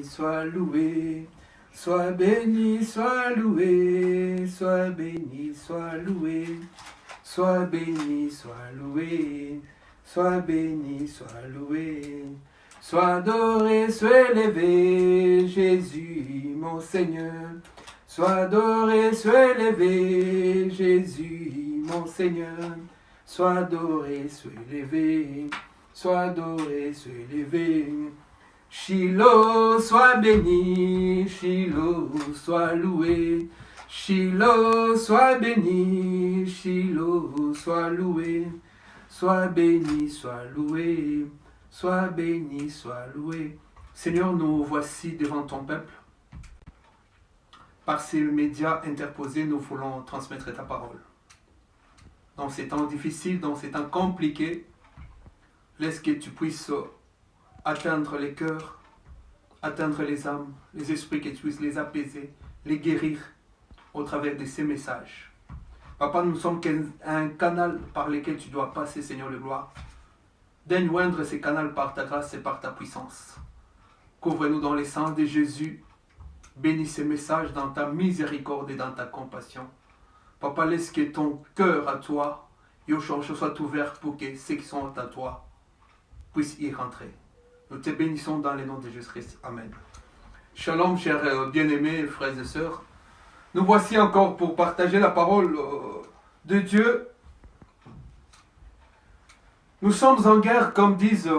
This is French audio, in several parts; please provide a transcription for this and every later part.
Sois loué, sois béni, sois loué, sois béni, sois loué, sois béni, sois loué, sois béni, sois loué, sois adoré, sois élevé, Jésus mon Seigneur, sois adoré, sois élevé, Jésus mon Seigneur, sois adoré, sois élevé, sois adoré, sois élevé. Shiloh, sois béni, Shiloh, sois loué, Shiloh, sois béni, Shiloh, sois loué, sois béni, sois loué, sois béni, sois loué. Seigneur, nous voici devant ton peuple. Par ces médias interposés, nous voulons transmettre ta parole. Dans ces temps difficiles, dans ces temps compliqués, laisse que tu puisses atteindre les cœurs, atteindre les âmes, les esprits, que tu puisses les apaiser, les guérir au travers de ces messages. Papa, nous sommes un canal par lequel tu dois passer, Seigneur de gloire. Daigne oindre ces canaux par ta grâce et par ta puissance. Couvre-nous dans le sang de Jésus. Bénis ces messages dans ta miséricorde et dans ta compassion. Papa, laisse que ton cœur à toi, Yoshua, soit ouvert pour que ceux qui sont à toi puissent y rentrer. Nous te bénissons dans le nom de Jésus-Christ. Amen. Shalom, chers bien-aimés, frères et sœurs. Nous voici encore pour partager la parole de Dieu. Nous sommes en guerre, comme disent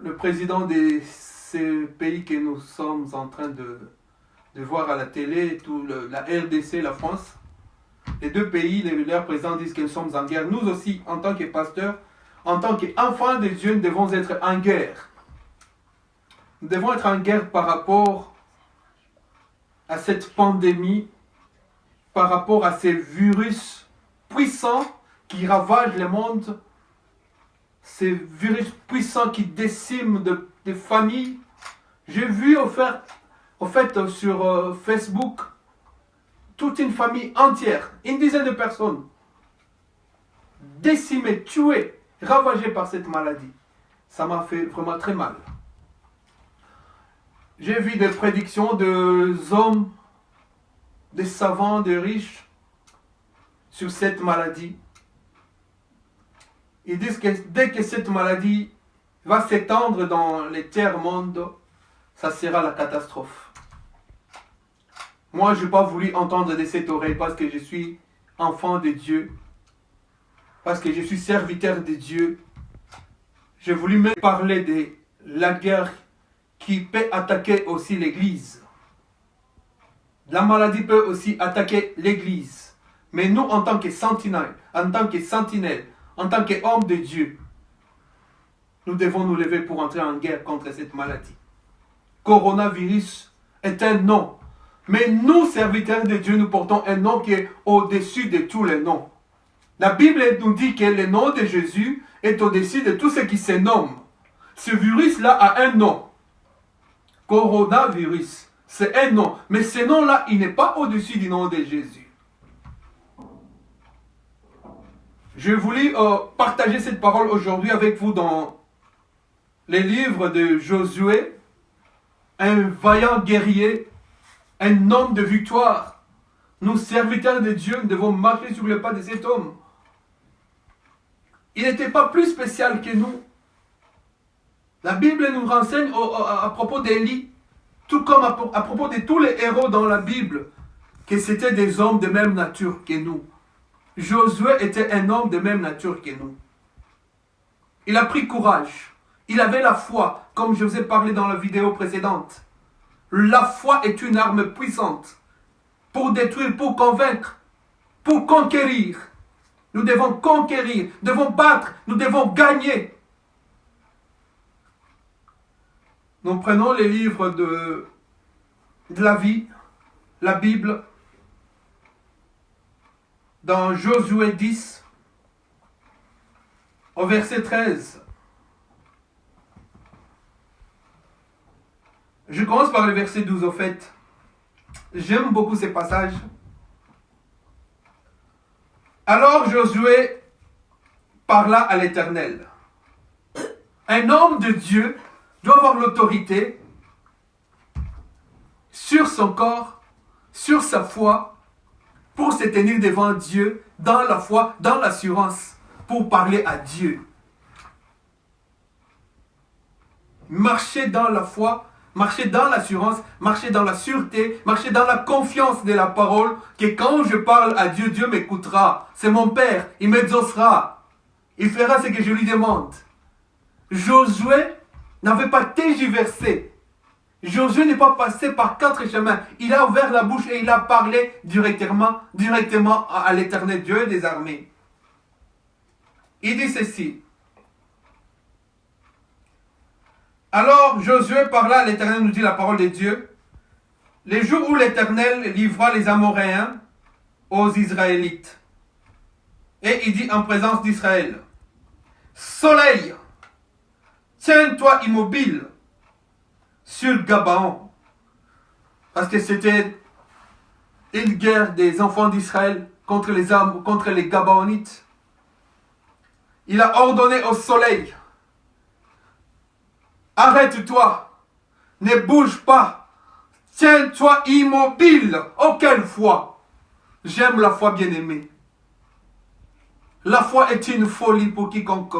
le président de ces pays que nous sommes en train de voir à la télé, la RDC, la France. Les deux pays, leurs présidents disent que nous sommes en guerre. Nous aussi, en tant que pasteurs, en tant qu'enfants de Dieu, nous devons être en guerre. Nous devons être en guerre par rapport à cette pandémie, par rapport à ces virus puissants qui ravagent le monde, ces virus puissants qui déciment des familles. J'ai vu au fait sur Facebook toute une famille entière, une dizaine de personnes, décimées, tuées, ravagées par cette maladie. Ça m'a fait vraiment très mal. J'ai vu des prédictions de hommes, des savants, des riches sur cette maladie. Ils disent que dès que cette maladie va s'étendre dans les tiers-mondes, ça sera la catastrophe. Moi, je n'ai pas voulu entendre de cette oreille parce que je suis enfant de Dieu, parce que je suis serviteur de Dieu. J'ai voulu me parler de la guerre qui peut attaquer aussi l'Église. La maladie peut aussi attaquer l'Église. Mais nous, en tant que sentinelles, en tant qu'hommes de Dieu, nous devons nous lever pour entrer en guerre contre cette maladie. Coronavirus est un nom. Mais nous, serviteurs de Dieu, nous portons un nom qui est au-dessus de tous les noms. La Bible nous dit que le nom de Jésus est au-dessus de tout ce qui se nomme. Ce virus-là a un nom. Coronavirus, c'est un nom. Mais ce nom-là, il n'est pas au-dessus du nom de Jésus. Je voulais partager cette parole aujourd'hui avec vous dans les livres de Josué, un vaillant guerrier, un homme de victoire. Nous, serviteurs de Dieu, nous devons marcher sur le pas de cet homme. Il n'était pas plus spécial que nous. La Bible nous renseigne à propos d'Élie, tout comme à propos de tous les héros dans la Bible, que c'était des hommes de même nature que nous. Josué était un homme de même nature que nous. Il a pris courage. Il avait la foi, comme je vous ai parlé dans la vidéo précédente. La foi est une arme puissante pour détruire, pour convaincre, pour conquérir. Nous devons conquérir, nous devons battre, nous devons gagner. Nous prenons les livres de la vie, la Bible, dans Josué 10, au verset 13. Je commence par le verset 12 au fait. J'aime beaucoup ces passages. Alors Josué parla à l'Éternel. Un homme de Dieu doit avoir l'autorité sur son corps, sur sa foi, pour se tenir devant Dieu, dans la foi, dans l'assurance, pour parler à Dieu. Marcher dans la foi, marcher dans l'assurance, marcher dans la sûreté, marcher dans la confiance de la parole, que quand je parle à Dieu, Dieu m'écoutera. C'est mon Père, il m'exaucera. Il fera ce que je lui demande. Josué n'avait pas tergiversé. Josué n'est pas passé par 4 chemins. Il a ouvert la bouche et il a parlé directement à l'Éternel Dieu des armées. Il dit ceci. Alors Josué parla à l'Éternel, nous dit la parole de Dieu, les jours où l'Éternel livra les Amoréens aux Israélites. Et il dit en présence d'Israël, Soleil, tiens-toi immobile sur Gabaon. Parce que c'était une guerre des enfants d'Israël contre les Gabaonites. Il a ordonné au soleil, arrête-toi, ne bouge pas, tiens-toi immobile. Oh, quelle foi! J'aime la foi bien-aimée. La foi est une folie pour quiconque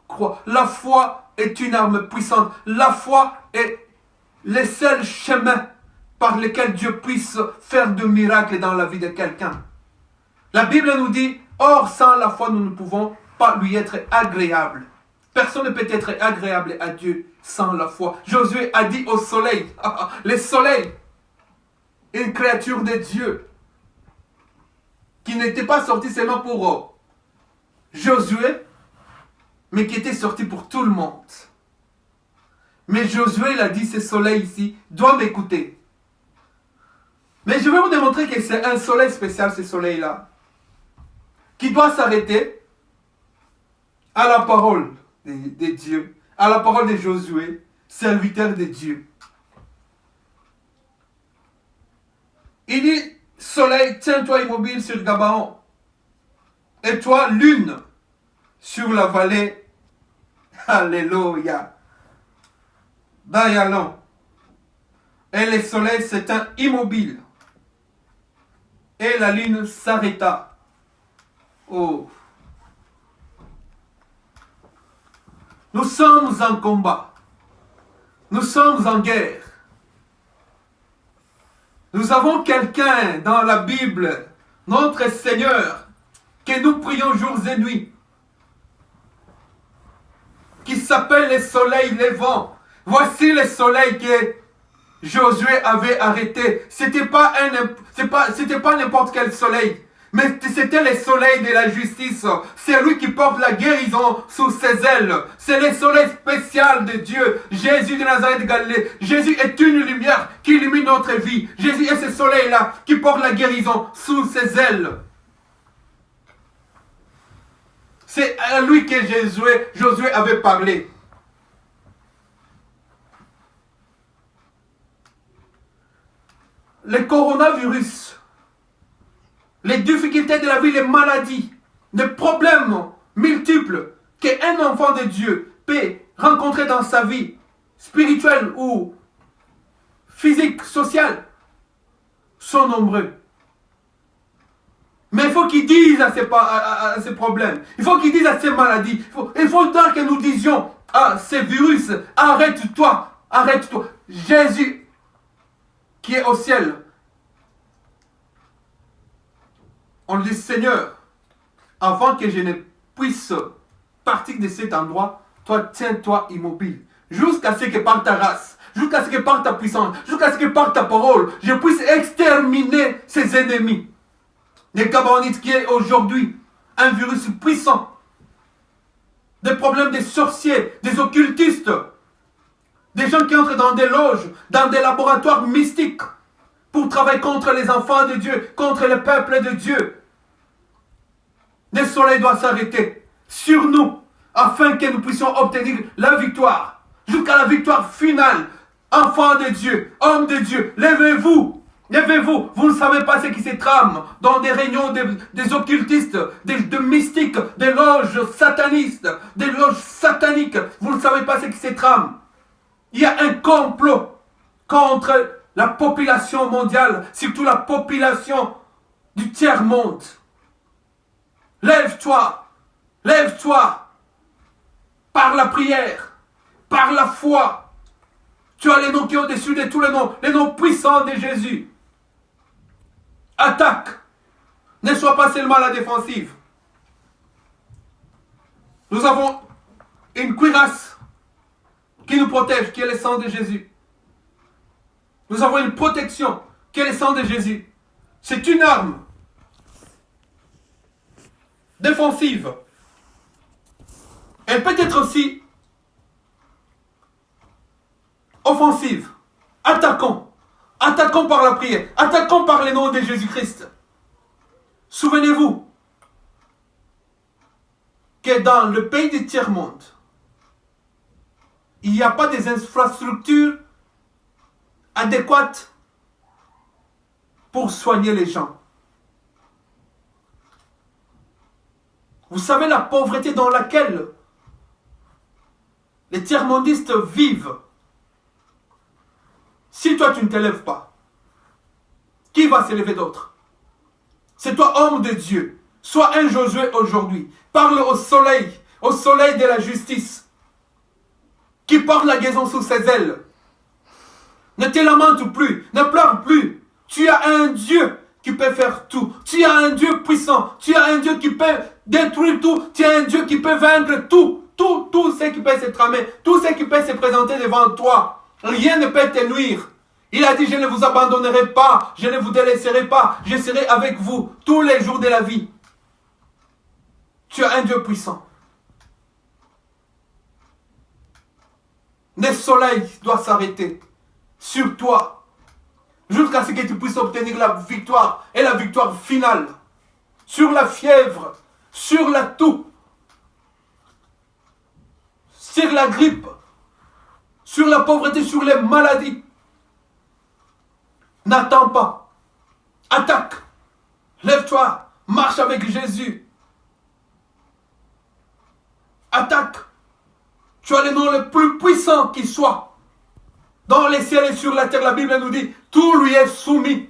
croit. La foi est une arme puissante. La foi est le seul chemin par lequel Dieu puisse faire de miracles dans la vie de quelqu'un. La Bible nous dit, or sans la foi nous ne pouvons pas lui être agréable. Personne ne peut être agréable à Dieu sans la foi. Josué a dit au soleil, le soleil, une créature de Dieu, qui n'était pas sortie seulement pour Josué, mais qui était sorti pour tout le monde. Mais Josué, il a dit, ce soleil ici doit m'écouter. Mais je vais vous démontrer que c'est un soleil spécial, ce soleil-là, qui doit s'arrêter à la parole de Dieu, à la parole de Josué, serviteur de Dieu. Il dit, soleil, tiens-toi immobile sur Gabaon, et toi, lune, sur la vallée. Alléluia. d'Ayalon. Et le soleil s'éteint immobile. Et la lune s'arrêta. Oh. Nous sommes en combat. Nous sommes en guerre. Nous avons quelqu'un dans la Bible, notre Seigneur, que nous prions jours et nuits, qui s'appelle le soleil levant. Voici le soleil que Josué avait arrêté. C'était pas n'importe quel soleil, mais c'était le soleil de la justice. C'est lui qui porte la guérison sous ses ailes. C'est le soleil spécial de Dieu. Jésus de Nazareth de Galilée. Jésus est une lumière qui illumine notre vie. Jésus est ce soleil-là qui porte la guérison sous ses ailes. C'est à lui que Josué avait parlé. Le coronavirus, les difficultés de la vie, les maladies, les problèmes multiples qu'un enfant de Dieu peut rencontrer dans sa vie, spirituelle ou physique, sociale, sont nombreux. Mais il faut qu'ils disent à ces problèmes, il faut qu'ils disent à ces maladies, il faut que nous disions à ces virus, arrête-toi, arrête-toi. Jésus qui est au ciel, on lui dit, Seigneur, avant que je ne puisse partir de cet endroit, toi tiens-toi immobile, jusqu'à ce que par ta race, jusqu'à ce que par ta puissance, jusqu'à ce que par ta parole, je puisse exterminer ses ennemis. Les Gabaonites qui est aujourd'hui un virus puissant, des problèmes des sorciers, des occultistes, des gens qui entrent dans des loges, dans des laboratoires mystiques pour travailler contre les enfants de Dieu, contre le peuple de Dieu. Le soleil doit s'arrêter sur nous afin que nous puissions obtenir la victoire, jusqu'à la victoire finale. Enfants de Dieu, hommes de Dieu, levez-vous, levez-vous. Vous ne savez pas ce qui se trame dans des réunions des occultistes, des mystiques, des loges satanistes, des loges sataniques. Vous ne savez pas ce qui se trame. Il y a un complot contre la population mondiale, surtout la population du tiers-monde. Lève-toi, lève-toi, par la prière, par la foi. Tu as les noms qui sont au-dessus de tous les noms puissants de Jésus. Attaque, ne sois pas seulement à la défensive. Nous avons une cuirasse qui nous protège, qui est le sang de Jésus. Nous avons une protection, qui est le sang de Jésus. C'est une arme défensive. Elle peut être aussi offensive. Attaquons. Attaquons par la prière. Attaquons par les noms de Jésus-Christ. Souvenez-vous que dans le pays du tiers-monde, il n'y a pas des infrastructures adéquates pour soigner les gens. Vous savez la pauvreté dans laquelle les tiers-mondistes vivent. Si toi tu ne t'élèves pas, qui va s'élever d'autre? C'est toi, homme de Dieu. Sois un Josué aujourd'hui. Parle au soleil de la justice, qui porte la guérison sous ses ailes. Ne te lamente plus, ne pleure plus. Tu as un Dieu qui peut faire tout. Tu as un Dieu puissant. Tu as un Dieu qui peut détruire tout. Tu as un Dieu qui peut vaincre tout. Tout ce qui peut se tramer. Tout ce qui peut se présenter devant toi. Rien ne peut te nuire. Il a dit, je ne vous abandonnerai pas. Je ne vous délaisserai pas. Je serai avec vous tous les jours de la vie. Tu as un Dieu puissant. Le soleil doit s'arrêter sur toi jusqu'à ce que tu puisses obtenir la victoire et la victoire finale sur la fièvre, sur la toux, sur la grippe, sur la pauvreté, sur les maladies. N'attends pas. Attaque. Lève-toi. Marche avec Jésus. Attaque. Tu as le nom le plus puissant qui soit. Dans les ciels et sur la terre, la Bible nous dit, tout lui est soumis.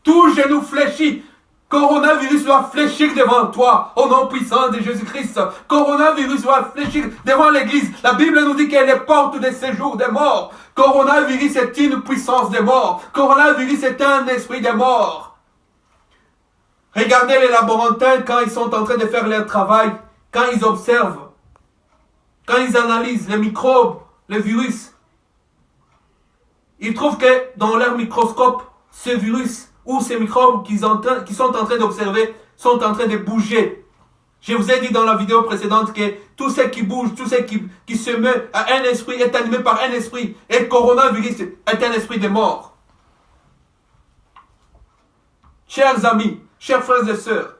Tout genou fléchit. Coronavirus doit fléchir devant toi, au nom puissant de Jésus-Christ. Coronavirus doit fléchir devant l'Église. La Bible nous dit qu'elle est porte de séjour des morts. Coronavirus est une puissance des morts. Coronavirus est un esprit des morts. Regardez les laborantins quand ils sont en train de faire leur travail, quand ils observent, quand ils analysent les microbes, les virus. Ils trouvent que dans leur microscope, ce virus ou ces microbes qu'ils sont en train d'observer sont en train de bouger. Je vous ai dit dans la vidéo précédente que tout ce qui bouge, tout ce qui se met à un esprit est animé par un esprit. Et le coronavirus est un esprit de mort. Chers amis, chers frères et sœurs,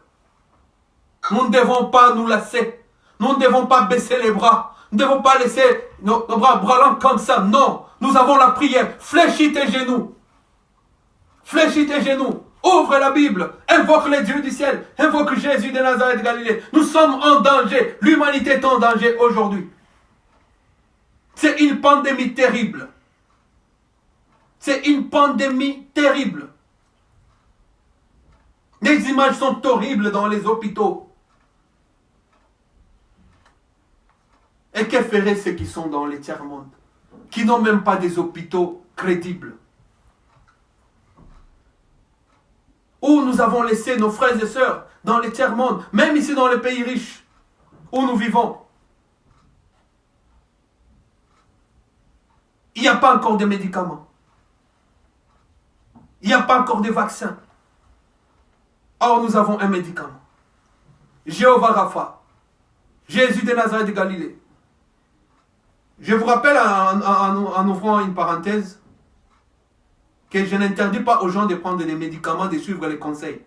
nous ne devons pas nous lasser. Nous ne devons pas baisser les bras. Nous ne devons pas laisser nos bras brûlants comme ça. Non, nous avons la prière. Fléchis tes genoux. Fléchis tes genoux. Ouvre la Bible. Invoque les dieux du ciel. Invoque Jésus de Nazareth de Galilée. Nous sommes en danger. L'humanité est en danger aujourd'hui. C'est une pandémie terrible. C'est une pandémie terrible. Les images sont horribles dans les hôpitaux. Et que feraient ceux qui sont dans les tiers-mondes, qui n'ont même pas des hôpitaux crédibles? Où nous avons laissé nos frères et sœurs dans les tiers-mondes, même ici dans les pays riches où nous vivons. Il n'y a pas encore de médicaments. Il n'y a pas encore de vaccins. Or, nous avons un médicament. Jéhovah Rapha. Jésus de Nazareth de Galilée. Je vous rappelle en ouvrant une parenthèse que je n'interdis pas aux gens de prendre des médicaments, de suivre les conseils.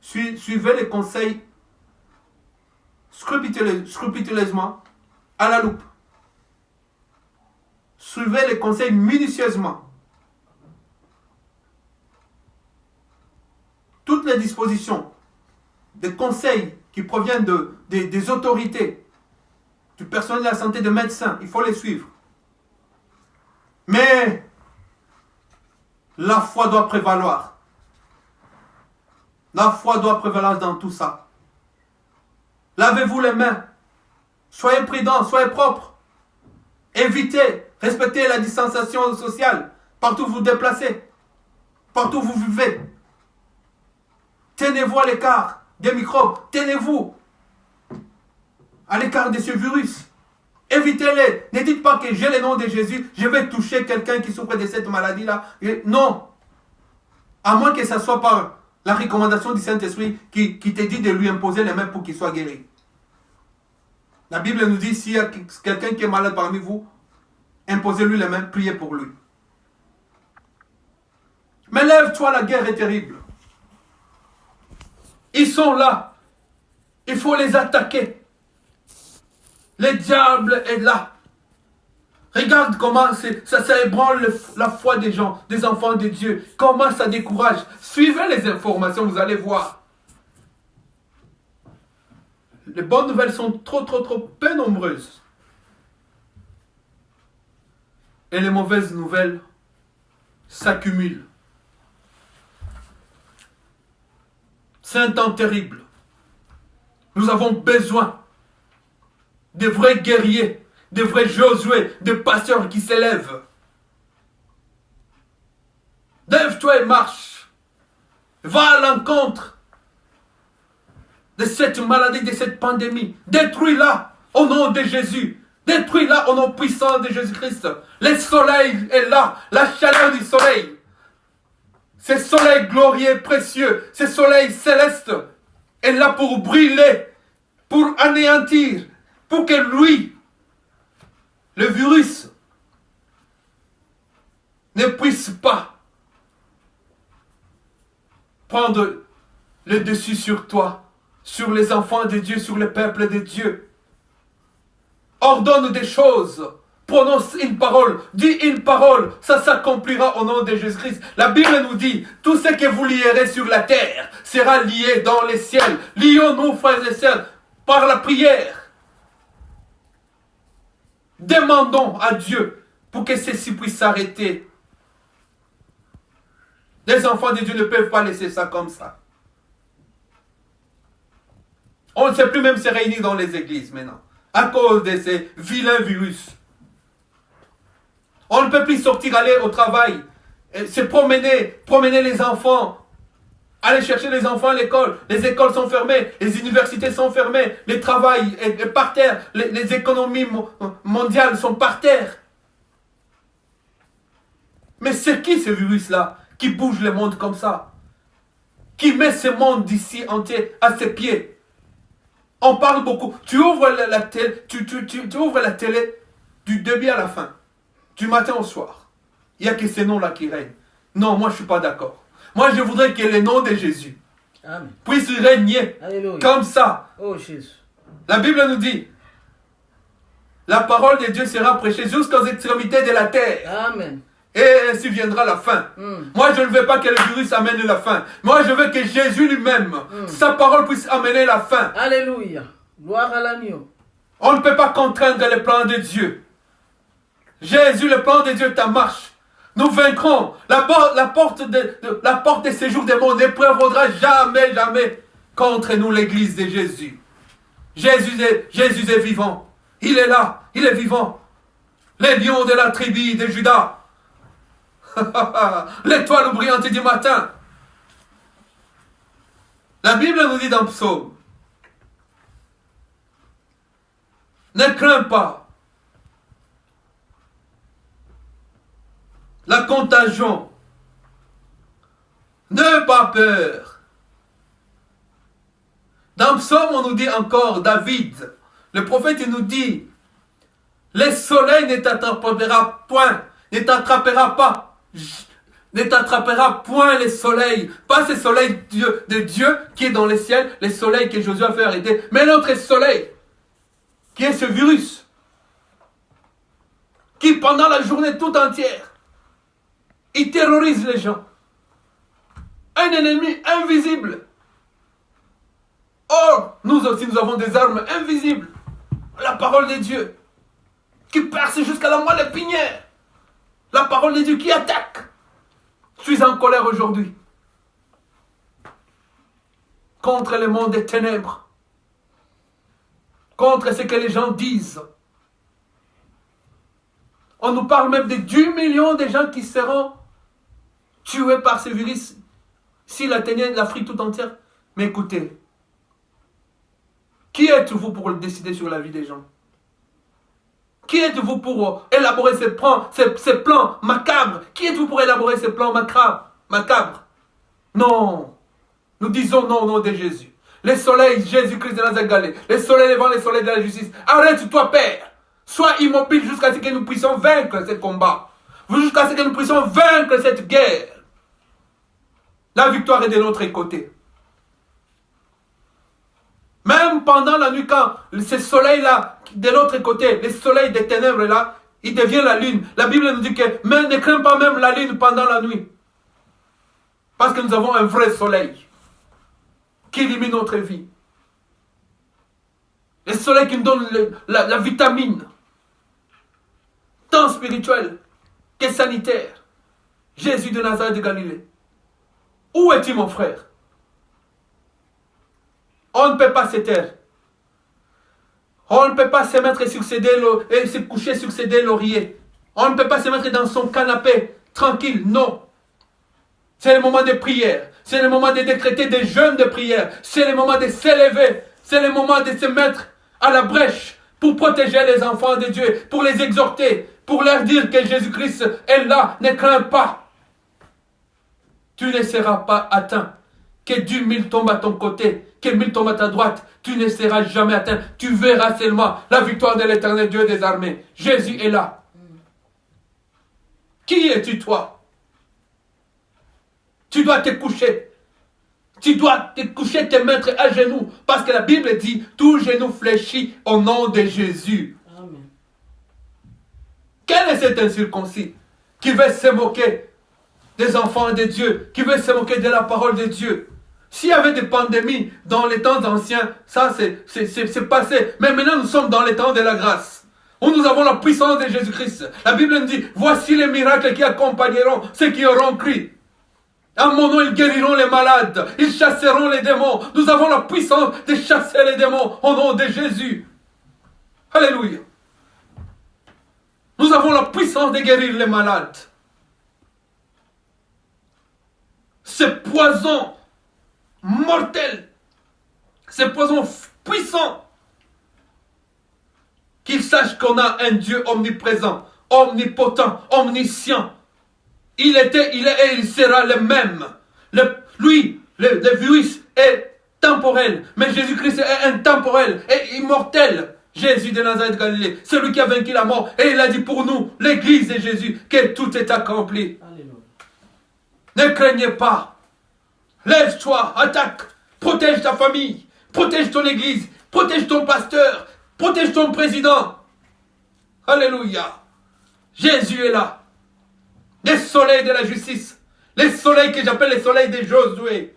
Suivez les conseils scrupuleusement, à la loupe. Suivez les conseils minutieusement. Toutes les dispositions, des conseils qui proviennent des autorités, du personnel de la santé, de médecins, il faut les suivre. Mais La foi doit prévaloir. La foi doit prévaloir dans tout ça. Lavez-vous les mains. Soyez prudents, soyez propres. Évitez, respectez la distanciation sociale. Partout où vous vous déplacez. Partout où vous vivez. Tenez-vous à l'écart des microbes. Tenez-vous à l'écart de ce virus. Évitez-les. Ne dites pas que j'ai le nom de Jésus, je vais toucher quelqu'un qui souffre de cette maladie-là. Non. À moins que ce soit par la recommandation du Saint-Esprit qui te dit de lui imposer les mains pour qu'il soit guéri. La Bible nous dit, s'il y a quelqu'un qui est malade parmi vous, imposez-lui les mains, priez pour lui. Mais lève-toi, la guerre est terrible. Ils sont là. Il faut les attaquer. Le diable est là. Regarde comment ça ébranle la foi des gens, des enfants de Dieu. Comment ça décourage. Suivez les informations, vous allez voir. Les bonnes nouvelles sont trop peu nombreuses. Et les mauvaises nouvelles s'accumulent. C'est un temps terrible. Nous avons besoin de vrais guerriers, de vrais Josué, de pasteurs qui s'élèvent. Lève-toi et marche. Va à l'encontre de cette maladie, de cette pandémie. Détruis-la au nom de Jésus. Détruis-la au nom puissant de Jésus-Christ. Le soleil est là, la chaleur du soleil. Ce soleil glorieux, précieux, ce soleil céleste est là pour brûler, pour anéantir, pour que lui, le virus, ne puisse pas prendre le dessus sur toi, sur les enfants de Dieu, sur le peuple de Dieu. Ordonne des choses. Prononce une parole, dis une parole, ça s'accomplira au nom de Jésus-Christ. La Bible nous dit, tout ce que vous lierez sur la terre sera lié dans les ciels. Lions-nous, frères et sœurs, par la prière. Demandons à Dieu pour que ceci puisse s'arrêter. Les enfants de Dieu ne peuvent pas laisser ça comme ça. On ne sait plus même se réunir dans les églises maintenant, à cause de ces vilains virus. On ne peut plus sortir, aller au travail, se promener les enfants, aller chercher les enfants à l'école. Les écoles sont fermées, les universités sont fermées, le travail est par terre, les économies mondiales sont par terre. Mais c'est qui ce virus-là qui bouge le monde comme ça? Qui met ce monde d'ici entier à ses pieds? On parle beaucoup. Tu ouvres la télé, tu ouvres la télé du début à la fin. Du matin au soir. Il n'y a que ces noms-là qui règnent. Non, moi je ne suis pas d'accord. Moi je voudrais que le nom de Jésus Amen. puisse régner. Alléluia. Comme ça. Oh Jésus. La Bible nous dit, la parole de Dieu sera prêchée jusqu'aux extrémités de la terre. Amen. Et ainsi viendra la fin. Moi je ne veux pas que le virus amène la fin. Moi je veux que Jésus lui-même, sa parole puisse amener la fin. Alléluia. Gloire à l'agneau. On ne peut pas contraindre le plan de Dieu. Jésus, le plan de Dieu, ta marche. Nous vaincrons. La porte de séjour des mondes ne prévaudra jamais contre nous, l'église de Jésus. Jésus est vivant. Il est là. Il est vivant. Les lions de la tribu de Juda. L'étoile brillante du matin. La Bible nous dit dans Psaume, ne crains pas la contagion. N'aie pas peur. Dans Psaume, on nous dit encore, David, le prophète, il nous dit, le soleil ne t'attrapera point, ne t'attrapera point le soleil. Pas ce soleil de Dieu qui est dans les ciels, le soleil que Josué a fait arrêter, mais notre soleil, qui est ce virus, qui pendant la journée tout entière, il terrorise les gens. Un ennemi invisible. Or, nous aussi, nous avons des armes invisibles. La parole de Dieu, qui perce jusqu'à la moelle épinière. La parole de Dieu qui attaque. suis en colère aujourd'hui contre le monde des ténèbres, contre ce que les gens disent. On nous parle même de 10 millions de gens qui seront tués par ce virus s'il atteignait l'Afrique tout entière. Mais écoutez, qui êtes-vous pour décider sur la vie des gens? Qui êtes-vous pour élaborer ces plans macabres? Qui êtes-vous pour élaborer ces plans macabres? Non. Nous disons non au nom de Jésus. Les soleils, Jésus-Christ de Nazareth, les soleils levant, les soleils de la justice. Arrête-toi, Père. Sois immobile jusqu'à ce que nous puissions vaincre ce combat. Jusqu'à ce que nous puissions vaincre cette guerre. La victoire est de notre côté. Même pendant la nuit, quand ce soleil-là, de l'autre côté, le soleil des ténèbres-là, il devient la lune. La Bible nous dit que mais ne crains pas même la lune pendant la nuit. Parce que nous avons un vrai soleil qui illumine notre vie. Le soleil qui nous donne la vitamine, tant spirituelle que sanitaire. Jésus de Nazareth de Galilée. Où es-tu, mon frère? On ne peut pas se taire. On ne peut pas se mettre sur et se coucher sur ses lauriers. On ne peut pas se mettre dans son canapé tranquille. Non. C'est le moment de prière. C'est le moment de décréter des jeûnes de prière. C'est le moment de s'élever. C'est le moment de se mettre à la brèche pour protéger les enfants de Dieu, pour les exhorter, pour leur dire que Jésus-Christ est là. Ne crains pas. Tu ne seras pas atteint. Que 10 000 tombent à ton côté, que 1000 tombent à ta droite, tu ne seras jamais atteint. Tu verras seulement la victoire de l'Éternel Dieu des armées. Jésus est là. Qui es-tu, toi? Tu dois te coucher. Tu dois te coucher, te mettre à genoux. Parce que la Bible dit, tout genou fléchit au nom de Jésus. Amen. Quel est cet incirconcis qui veut se moquer des enfants de Dieu, qui veut se moquer de la parole de Dieu? S'il y avait des pandémies dans les temps anciens, ça c'est passé. Mais maintenant nous sommes dans les temps de la grâce, où nous avons la puissance de Jésus-Christ. La Bible nous dit, voici les miracles qui accompagneront ceux qui auront cru. À mon nom, ils guériront les malades, ils chasseront les démons. Nous avons la puissance de chasser les démons au nom de Jésus. Alléluia. Nous avons la puissance de guérir les malades. Ce poison mortel, ce poison puissant, qu'il sache qu'on a un Dieu omniprésent, omnipotent, omniscient. Il était, il est et il sera le même. Le virus est temporel, mais Jésus-Christ est intemporel et immortel. Jésus de Nazareth de Galilée, celui qui a vaincu la mort. Et il a dit pour nous, l'église de Jésus, que tout est accompli. Alléluia. Ne craignez pas. Lève-toi, attaque, protège ta famille, protège ton église, protège ton pasteur, protège ton président. Alléluia. Jésus est là. Les soleils de la justice, les soleils que j'appelle les soleils de Josué.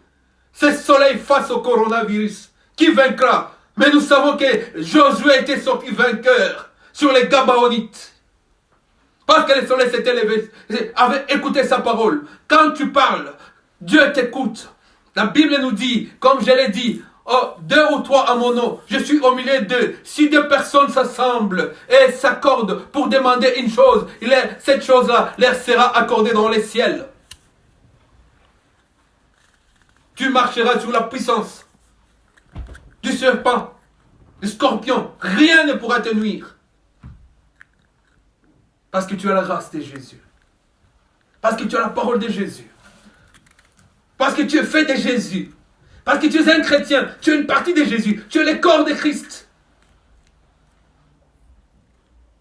Ces soleils face au coronavirus, qui vaincra? Mais nous savons que Josué était sorti vainqueur sur les Gabaonites. Parce que le soleil s'était levé, avait écouté sa parole. Quand tu parles, Dieu t'écoute. La Bible nous dit, comme je l'ai dit, oh, 2 ou 3 à mon nom, je suis au milieu d'eux. Si 2 personnes s'assemblent et s'accordent pour demander une chose, cette chose-là leur sera accordée dans les ciels. Tu marcheras sur la puissance du serpent, du scorpion. Rien ne pourra te nuire. Parce que tu as la grâce de Jésus. Parce que tu as la parole de Jésus. Parce que tu es fait de Jésus. Parce que tu es un chrétien. Tu es une partie de Jésus. Tu es le corps de Christ.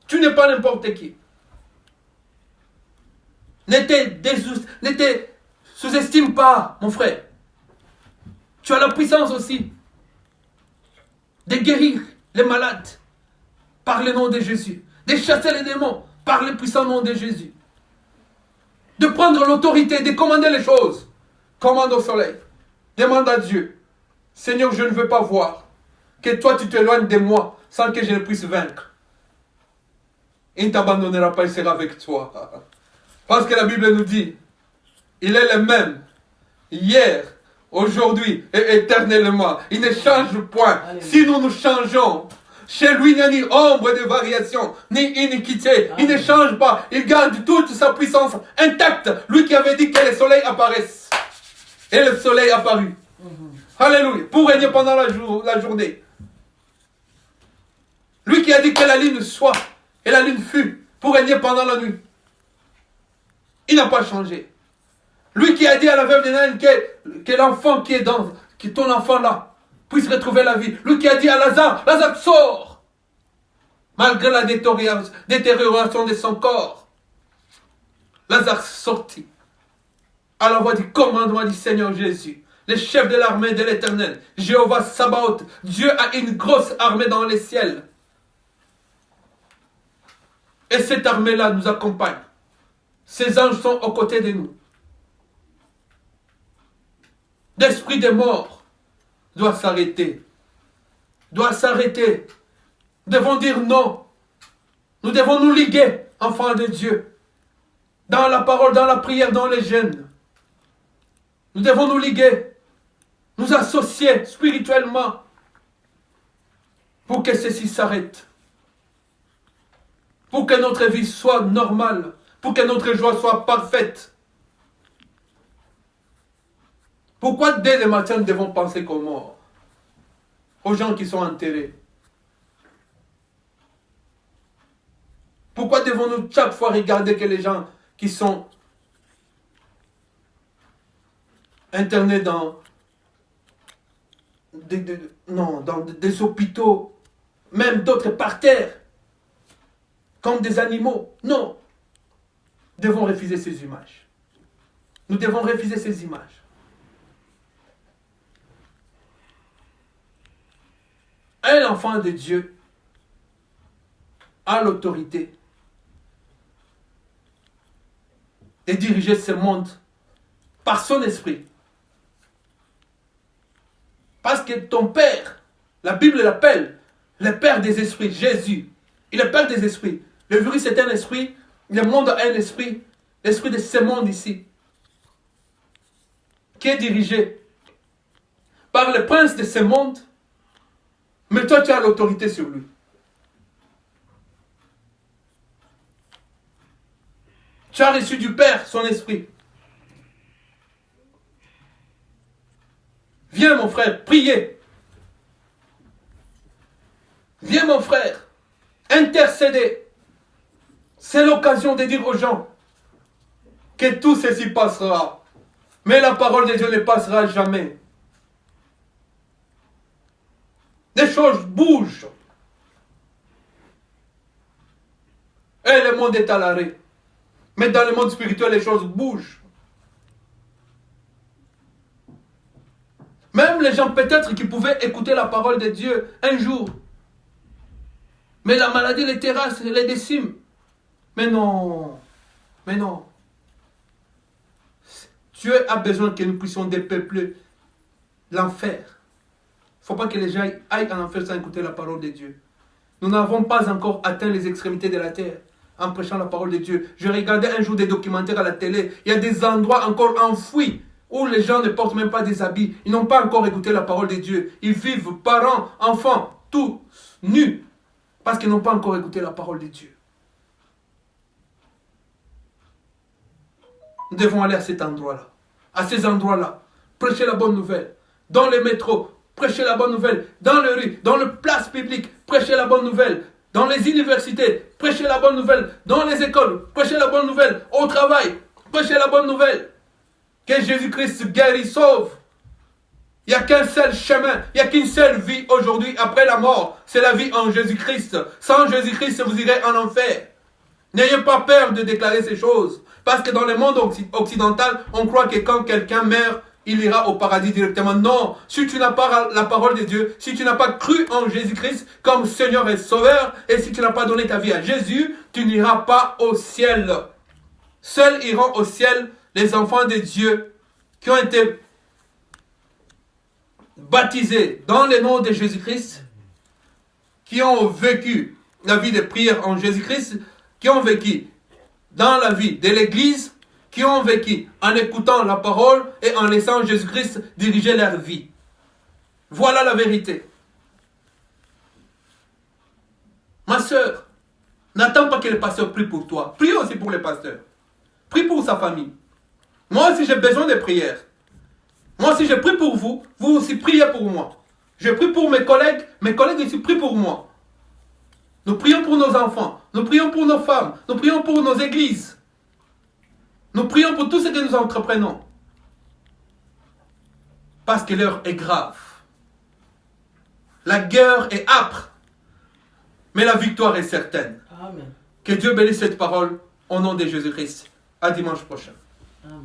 Tu n'es pas n'importe qui. Ne te sous-estime pas, mon frère. Tu as la puissance aussi de guérir les malades par le nom de Jésus. De chasser les démons par le puissant nom de Jésus. De prendre l'autorité, de commander les choses. Commande au soleil. Demande à Dieu. Seigneur, je ne veux pas voir que toi tu t'éloignes de moi sans que je ne puisse vaincre. Il ne t'abandonnera pas, il sera avec toi. Parce que la Bible nous dit, Il est le même. Hier, aujourd'hui et éternellement. Il ne change point. Si nous nous changeons, chez lui, il n'y a ni ombre de variation, ni iniquité. Il ne change pas. Il garde toute sa puissance intacte. Lui qui avait dit que le soleil apparaisse. Et le soleil apparut. Alléluia. Pour régner pendant la journée. Lui qui a dit que la lune soit. Et la lune fut. Pour régner pendant la nuit. Il n'a pas changé. Lui qui a dit à la veuve de Naïn que l'enfant qui est ton enfant là, puisse retrouver la vie. Lui qui a dit à Lazare, Lazare sort. Malgré la détérioration de son corps. Lazare sortit. À la voix du commandement du Seigneur Jésus. Le chef de l'armée de l'Éternel. Jéhovah Sabaoth. Dieu a une grosse armée dans les ciels. Et cette armée-là nous accompagne. Ces anges sont aux côtés de nous. L'esprit des morts doit s'arrêter. Doit s'arrêter. Nous devons dire non. Nous devons nous liguer, enfants de Dieu. Dans la parole, dans la prière, dans les jeûnes. Nous devons nous liguer. Nous associer spirituellement. Pour que ceci s'arrête. Pour que notre vie soit normale. Pour que notre joie soit parfaite. Pourquoi dès le matin nous devons penser qu'aux morts? Aux gens qui sont enterrés. Pourquoi devons-nous chaque fois regarder que les gens qui sont internés dans des hôpitaux, même d'autres par terre, comme des animaux? Non. Nous devons refuser ces images. Nous devons refuser ces images. Un enfant de Dieu a l'autorité de diriger ce monde par son esprit. Parce que ton Père, la Bible l'appelle le Père des esprits, Jésus. Il est le Père des esprits. Le virus est un esprit, le monde a un esprit, l'esprit de ce monde ici, qui est dirigé par le prince de ce monde. Mais toi, tu as l'autorité sur lui. Tu as reçu du Père son esprit. Viens mon frère, priez. Viens mon frère, intercéder. C'est l'occasion de dire aux gens que tout ceci passera. Mais la parole de Dieu ne passera jamais. Les choses bougent. Et le monde est à l'arrêt. Mais dans le monde spirituel, les choses bougent. Même les gens peut-être qui pouvaient écouter la parole de Dieu un jour. Mais la maladie les terrasse, les décime. Mais non. Mais non. Dieu a besoin que nous puissions dépeupler l'enfer. Il ne faut pas que les gens aillent en enfer sans écouter la parole de Dieu. Nous n'avons pas encore atteint les extrémités de la terre en prêchant la parole de Dieu. Je regardais un jour des documentaires à la télé. Il y a des endroits encore enfouis où les gens ne portent même pas des habits. Ils n'ont pas encore écouté la parole de Dieu. Ils vivent, parents, enfants, tous nus. Parce qu'ils n'ont pas encore écouté la parole de Dieu. Nous devons aller à cet endroit-là. À ces endroits-là. Prêcher la bonne nouvelle. Dans les métros. Prêcher la bonne nouvelle. Dans les rues. Dans les places publiques. Prêcher la bonne nouvelle. Dans les universités. Prêcher la bonne nouvelle. Dans les écoles. Prêcher la bonne nouvelle. Au travail. Prêcher la bonne nouvelle. Que Jésus-Christ guérit, sauve. Il n'y a qu'un seul chemin. Il n'y a qu'une seule vie aujourd'hui après la mort. C'est la vie en Jésus-Christ. Sans Jésus-Christ, vous irez en enfer. N'ayez pas peur de déclarer ces choses. Parce que dans le monde occidental, on croit que quand quelqu'un meurt, il ira au paradis directement. Non, si tu n'as pas la parole de Dieu, si tu n'as pas cru en Jésus-Christ comme Seigneur et Sauveur, et si tu n'as pas donné ta vie à Jésus, tu n'iras pas au ciel. Seuls iront au ciel les enfants de Dieu qui ont été baptisés dans le nom de Jésus-Christ, qui ont vécu la vie de prière en Jésus-Christ, qui ont vécu dans la vie de l'Église, qui ont vécu en écoutant la parole et en laissant Jésus-Christ diriger leur vie. Voilà la vérité. Ma soeur, n'attends pas que le pasteur prie pour toi. Prie aussi pour le pasteur. Prie pour sa famille. Moi aussi j'ai besoin de prières. Moi aussi je prie pour vous. Vous aussi priez pour moi. Je prie pour mes collègues aussi prient pour moi. Nous prions pour nos enfants. Nous prions pour nos femmes. Nous prions pour nos églises. Nous prions pour tout ce que nous entreprenons. Parce que l'heure est grave. La guerre est âpre. Mais la victoire est certaine. Amen. Que Dieu bénisse cette parole au nom de Jésus-Christ. À dimanche prochain. Amen.